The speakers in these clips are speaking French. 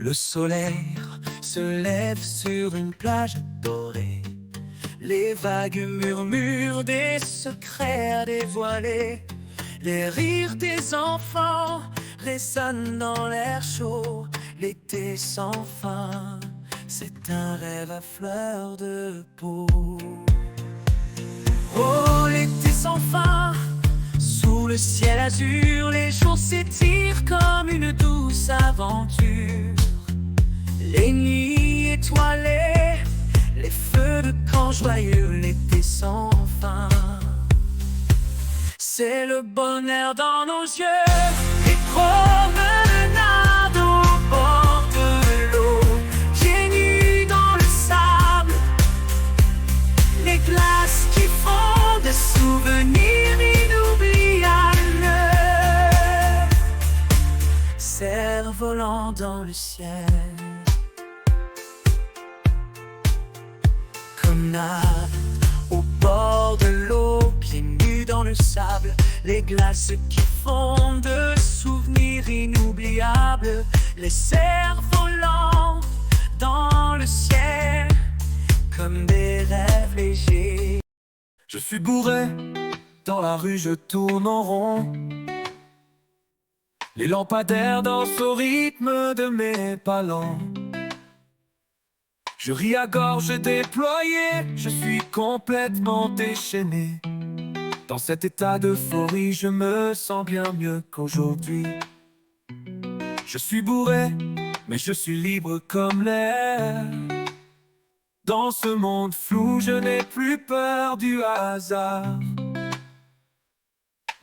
Le soleil se lève sur une plage dorée. Les vagues murmurent des secrets à dévoiler. Les rires des enfants résonnent dans l'air chaud. L'été sans fin, c'est un rêve à fleur de peau. Oh, l'été sans fin, sous le ciel azur, les jours s'étirent comme une douce aventure. Les nuits étoilées, les feux de camp joyeux, l'été sans fin. C'est le bonheur dans nos yeux, les promenades au bord de l'eau, pieds nus dans le sable, les glaces qui font des souvenirs inoubliables. Cerf-volant dans le ciel, promenade au bord de l'eau, pieds nus dans le sable, les glaces qui font de souvenirs inoubliables. Les cerfs-volants dans le ciel, comme des rêves légers. Je suis bourré, dans la rue je tourne en rond. Les lampadaires dansent au rythme de mes pas lents. Je ris à gorge déployée, je suis complètement déchaîné. Dans cet état d'euphorie, je me sens bien mieux qu'aujourd'hui. Je suis bourré, mais je suis libre comme l'air. Dans ce monde flou, je n'ai plus peur du hasard.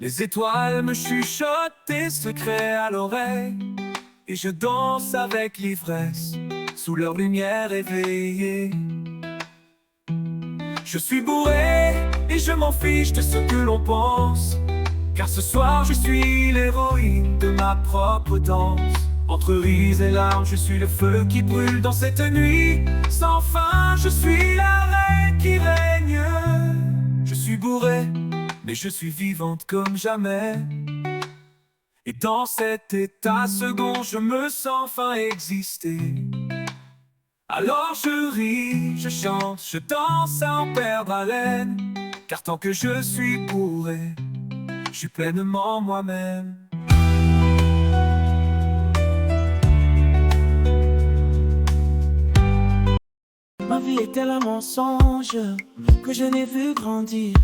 Les étoiles me chuchotent des secrets à l'oreille, et je danse avec l'ivresse sous leur lumière éveillée. Je suis bourré et je m'en fiche de ce que l'on pense, car ce soir je suis l'héroïne de ma propre danse. Entre rires et larmes, je suis le feu qui brûle dans cette nuit sans fin. Je suis la reine qui règne. Je suis bourré, mais je suis vivante comme jamais. Et dans cet état second, je me sens enfin exister. Alors je ris, je chante, je danse à en perdre haleine, car tant que je suis bourré, je suis pleinement moi-même. Ma vie est tel un mensonge que je n'ai vu grandir.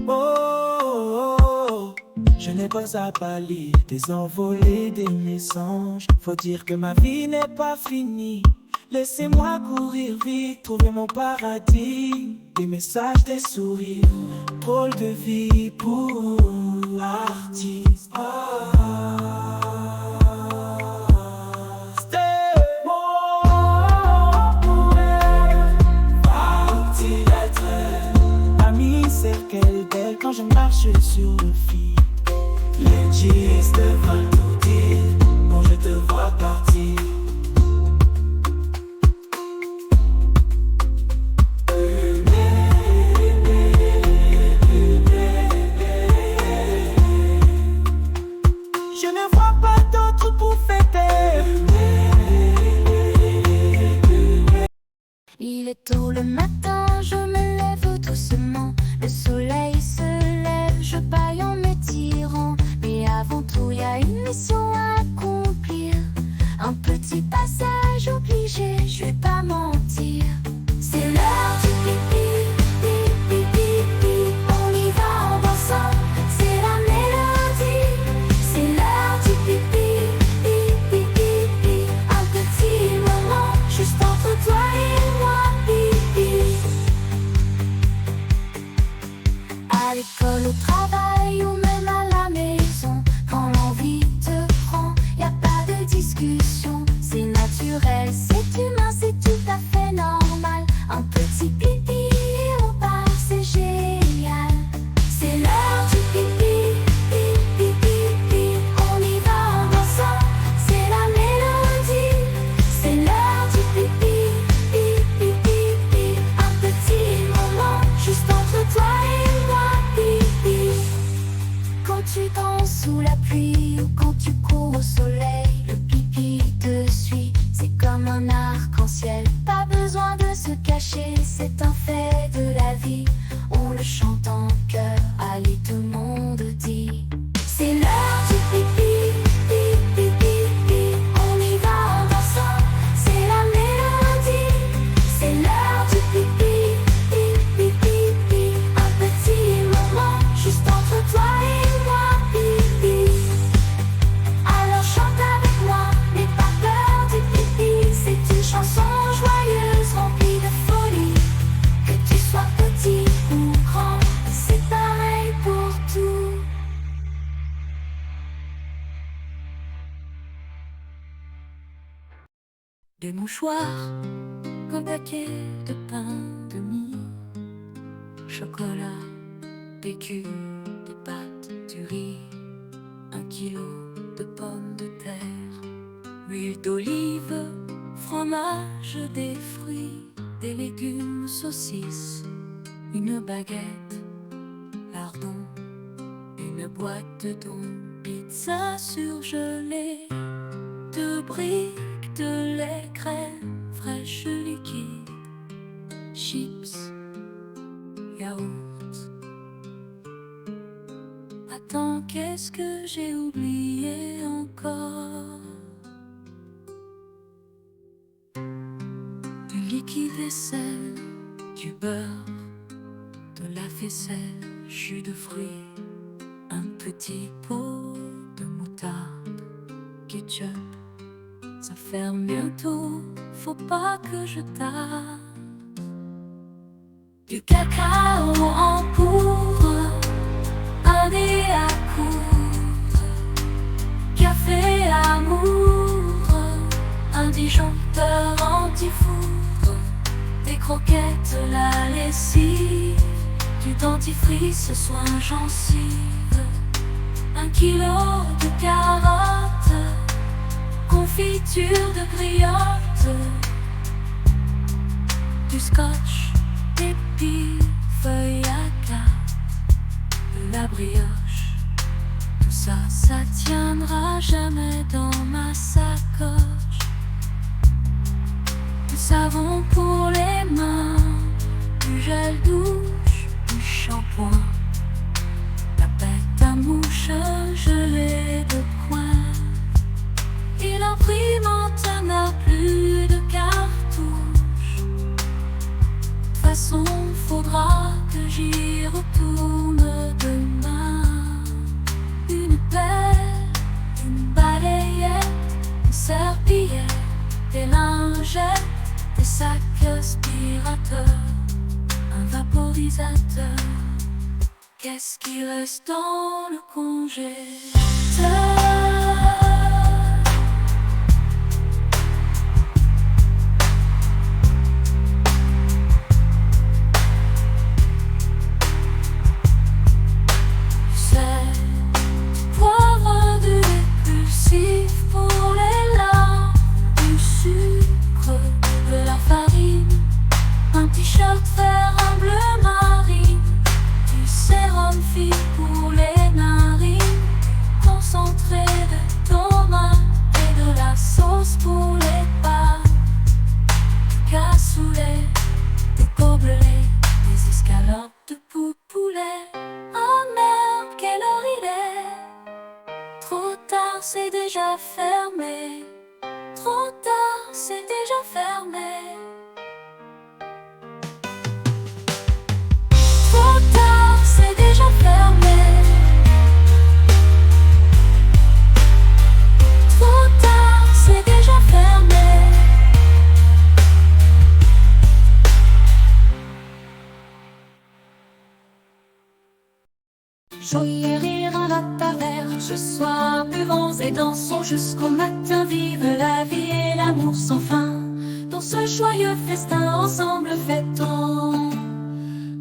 Oh, oh, oh. Je n'ai pas à pâlir des envolées des mensonges. Faut dire que ma vie n'est pas finie. Laissez-moi courir vite, trouver mon paradis. Des messages, des sourires, drôle de vie pour artiste. Quelle belle quand je marche sur le fil. Les jeans devant tout dire quand je te vois partir. Je ne vois pas d'autre pour fêter. Il est tôt le matin, je me lève doucement. Le soleil se lève, je baille en m'étirant. Mais avant tout, y a une mission à accomplir. Un petit passage obligé, je vais pas mentir. C'est l'heure du pipi, pipi, pipi. On y va en dansant, c'est la mélodie. C'est l'heure du pipi, pipi, pipi. Un petit moment, juste entre toi et moi, pipi. À l'école, au travail ou même à la maison, quand l'envie te prend, y a pas de discussion. C'est naturel, c'est humain, c'est tout à fait normal. Un petit pipi et on part, c'est génial. C'est l'heure du pipi, pipi, pipi. On y va en dansant, c'est la mélodie. C'est l'heure du pipi, pipi, pipi. Un petit moment, juste entre toi et moi, pipi. Quand tu danses sous la pluie ou quand tu cours au soleil, le pipi te suit. des mouchoirs, un paquet de pain de mie, chocolat, PQ, des pâtes, du riz, 1 kilo de pommes de terre, huile d'olive, fromage, des fruits, des légumes, saucisses, une baguette, lardon, une boîte de thon, pizza surgelée, 2 briques de lait, crème fraîche liquide, chips, yaourt. Attends, qu'est-ce que j'ai oublié encore? Du liquide vaisselle, du beurre, de la faisselle, jus de fruits, un petit pot de moutarde, ketchup. Ça ferme bientôt, faut pas que je tarde. Du cacao en poudre, un nez à coudre, café amour, un disjoncteur anti-foudre, des croquettes, la lessive, du dentifrice, soin gencive, 1 kilo de carottes, confiture de griotte, du scotch, des billes, feuilles à 4, de la brioche. Tout ça, ça tiendra jamais dans ma sacoche. Du savon pour les mains, du gel douche, du shampoing, la bête à mouche gelée de coin. Et l'imprimante n'a plus de cartouche. De toute façon, faudra que j'y retourne demain. Une pelle, une balayette, une serviette, des lingettes, des sacs aspirateurs, un vaporisateur. Qu'est-ce qui reste dans le congélateur? Pour les larmes, du sucre, de la farine, un t-shirt vert, un bleu marine, du sérum fille pour les narines, concentré de tomates et de la sauce pour les pâtes, du cassoulet, des gobelets, des escalopes de poulet. Oh merde, quelle heure il est? Trop tard, c'est déjà fermé. Trop tard, c'est déjà fermé. Trop tard, c'est déjà fermé. Trop tard, c'est déjà fermé. Joyeux rire à la taverne, ce soir buvons et dansons jusqu'au matin. Vive la vie et l'amour sans fin. Dans ce joyeux festin ensemble fêtons.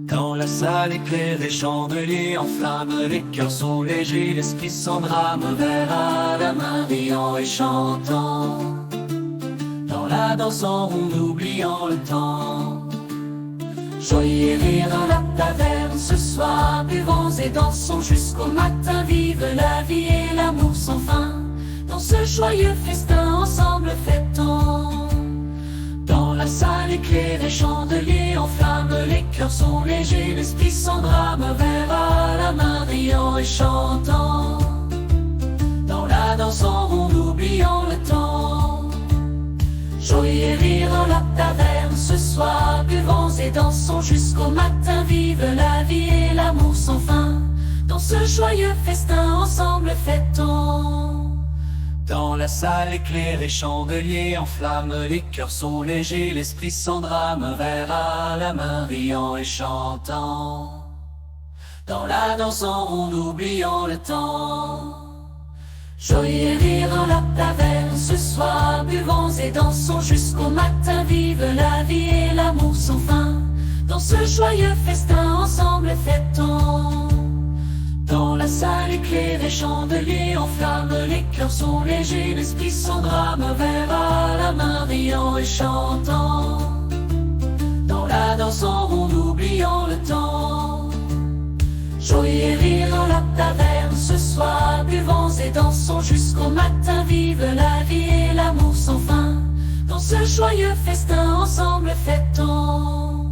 Dans la salle éclairée, chandeliers en flammes, les cœurs sont légers, l'esprit s'endrame, verre à la main, riant et chantant. Dans la danse en ronde, oubliant le temps. Joyeux rire à la taverne, ce soir buvons et dansons jusqu'au matin. Vive la vie et l'amour sans fin. Dans ce joyeux festin ensemble fêtons. Dans la salle éclairée, chandeliers en flammes, les cœurs sont légers, l'esprit s'endrame, verre à la main, riant et chantant. Dans la danse en ronde, oubliant le temps. Joyeux rire à la taverne, ce soir buvons et dansons jusqu'au matin. Vive la vie et l'amour sans fin. Dans ce joyeux festin ensemble fêtons. Dans la salle éclairée, chandeliers en flammes, les cœurs sont légers, l'esprit s'endrame, verre à la main, riant et chantant. Dans la danse en ronde, oubliant le temps. Joyeux et rire en la taverne, ce soir buvons et dansons jusqu'au matin. Vive la vie et l'amour sans fin, dans ce joyeux festin ensemble fêtons. Dans la salle éclairée, chandeliers en flammes, les cœurs sont légers, l'esprit s'endrame, un verre à la main, riant et chantant. Dans la danse en rond, oubliant le temps. Joyeux et rire dans la taverne, ce soir buvons et dansons jusqu'au matin. Vive la vie et l'amour sans fin, dans ce joyeux festin ensemble fêtons.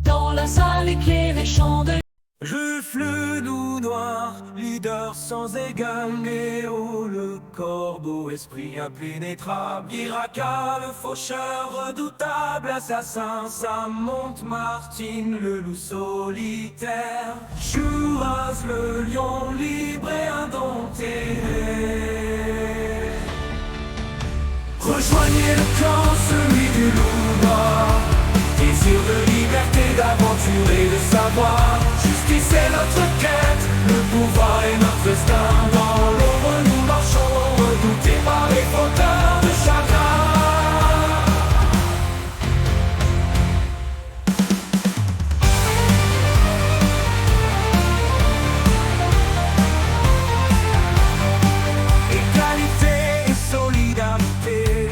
Dans la salle éclairée, chandeliers. Ruffle nous noir, leader sans égal, Néo le corbeau, esprit impénétrable, Iraka le faucheur redoutable, assassin, Sam monte Martine le loup solitaire, Chouraz le lion libre et indompté. Rejoignez le clan, celui du loup noir, désir de liberté, d'aventure et de savoir. Justice est notre quête, le pouvoir est notre destin. Dans l'ombre nous marchons, redoutés par les fauteurs de chagrin. Égalité et solidarité,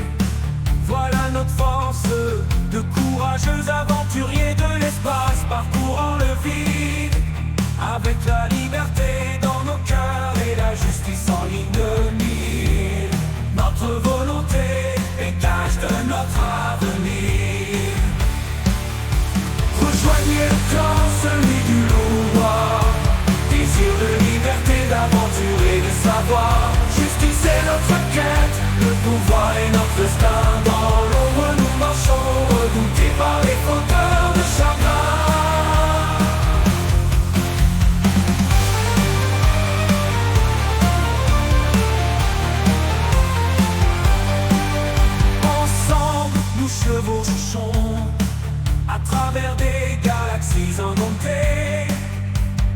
voilà notre force de courageux aventuriers de l'espace, parcourant le vide avec la liberté dans nos cœurs et la justice en ligne de mire. Notre volonté est gage de notre avenir. Rejoignez le clan, celui du loup noir, désir de liberté, d'aventure et de savoir. Justice est notre quête, le pouvoir est notre destin. Dans l'ombre nous marchons, redoutés par les fauteurs de chagrin. Ensemble nous chevauchons à travers des galaxies indomptées,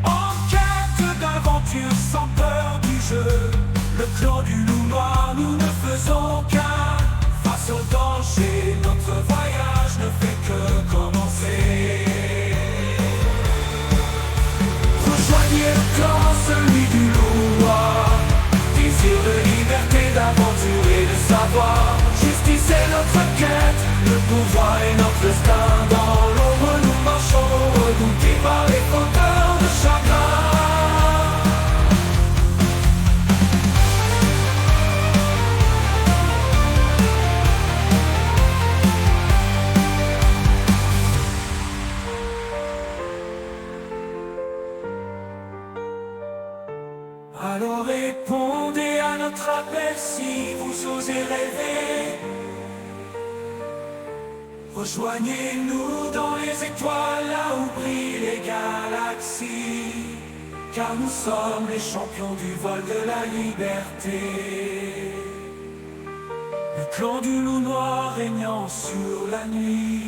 en quête d'aventure sans peur du jeu. Le clan du loup noir, nous ne faisons qu'un. Face au danger, notre voyage ne fait que commencer. Rejoignez le clan, celui du loup noir, désir de liberté, d'aventure et de savoir. Justice est notre quête, le pouvoir est notre destin. Dans l'ombre nous marchons, redoutés par les fauteurs de chagrin. Alors répondez à notre appel si vous osez rêver. Rejoignez-nous dans les étoiles, là où brillent les galaxies, car nous sommes les champions du vol de la liberté. Le clan du loup noir régnant sur la nuit.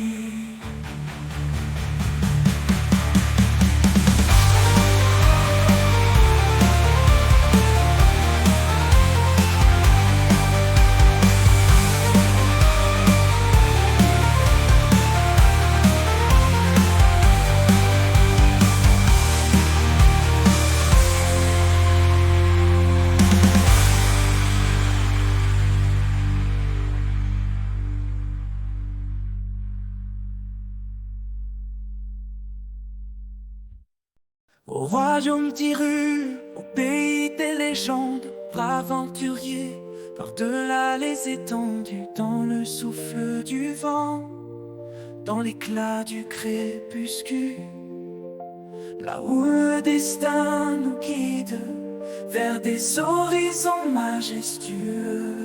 Au royaume d'Hyrule, au pays des légendes, aventurier, par-delà les étendues, dans le souffle du vent, dans l'éclat du crépuscule, là où le destin nous guide vers des horizons majestueux.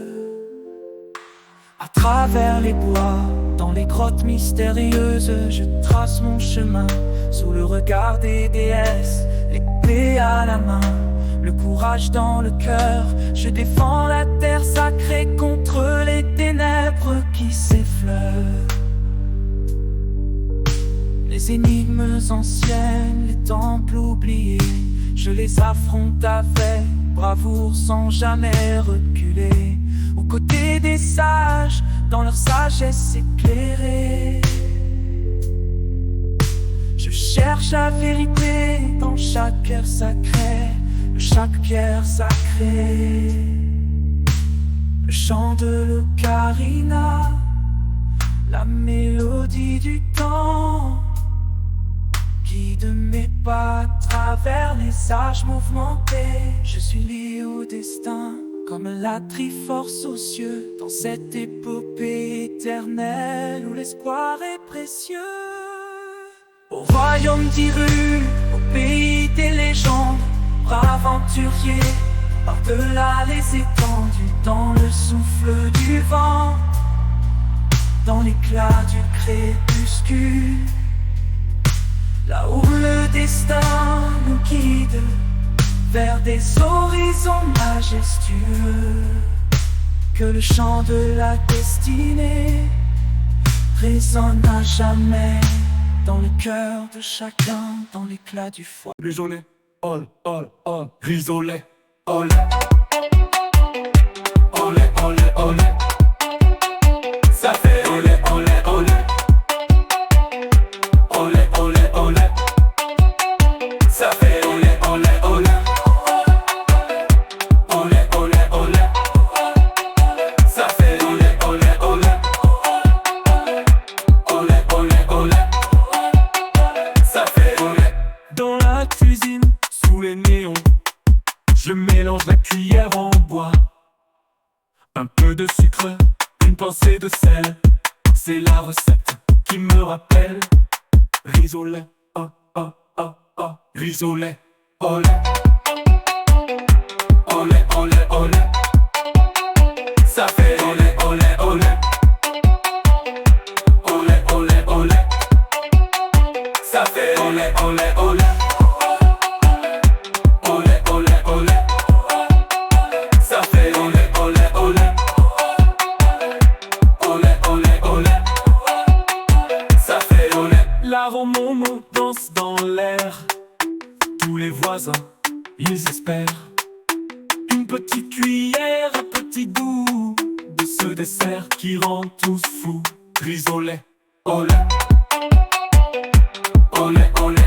À travers les bois, dans les grottes mystérieuses, je trace mon chemin sous le regard des déesses, l'épée à la main, le courage dans le cœur. Je défends la terre sacrée contre les ténèbres qui s'effleurent. Les énigmes anciennes, les temples oubliés, je les affronte avec bravoure sans jamais reculer, aux côtés des sages, dans leur sagesse éclairée. Je cherche la vérité dans chaque pierre sacrée, chaque pierre sacrée. Le chant de l'ocarina, la mélodie du temps, guide mes pas à travers les âges mouvementés. Je suis lié au destin, comme la triforce aux cieux, dans cette épopée éternelle où l'espoir est précieux. Au royaume d'Hyrule, au pays des légendes, brave aventurier, par-delà les étendues, dans le souffle du vent, dans l'éclat du crépuscule, là où le destin nous guide vers des horizons majestueux. Que le chant de la destinée résonne à jamais dans le cœur de chacun, dans l'éclat du foie. Risolet, ol, ol, ol, risolet, ol. Olé, olé, olé. Ça fait olé, olé, olé. Olé, olé, olé. Ça fait olé, olé, olé. Olé, olé, olé. Ça fait olé, olé, olé. Olé, olé, olé. Ça fait olé. Dans la cuisine, sous les néons, je mélange la cuillère en bois. Un peu de sucre, une pincée de sel, c'est la recette qui me rappelle. Risolet, oh, oh, oh, oh. Risolet, olé. Olé, olé, olé. Ça fait olé, olé, olé. Olé, olé, olé. Ça fait olé, olé, olé. Olé, olé, olé. Ça fait olé, olé, olé. Olé, olé, olé. Ça fait olé. L'arôme danse dans l'air. Tous les voisins, ils espèrent une petite cuillère, un petit goût de ce dessert qui rend tous fous. Risolet, olé. Olé, olé.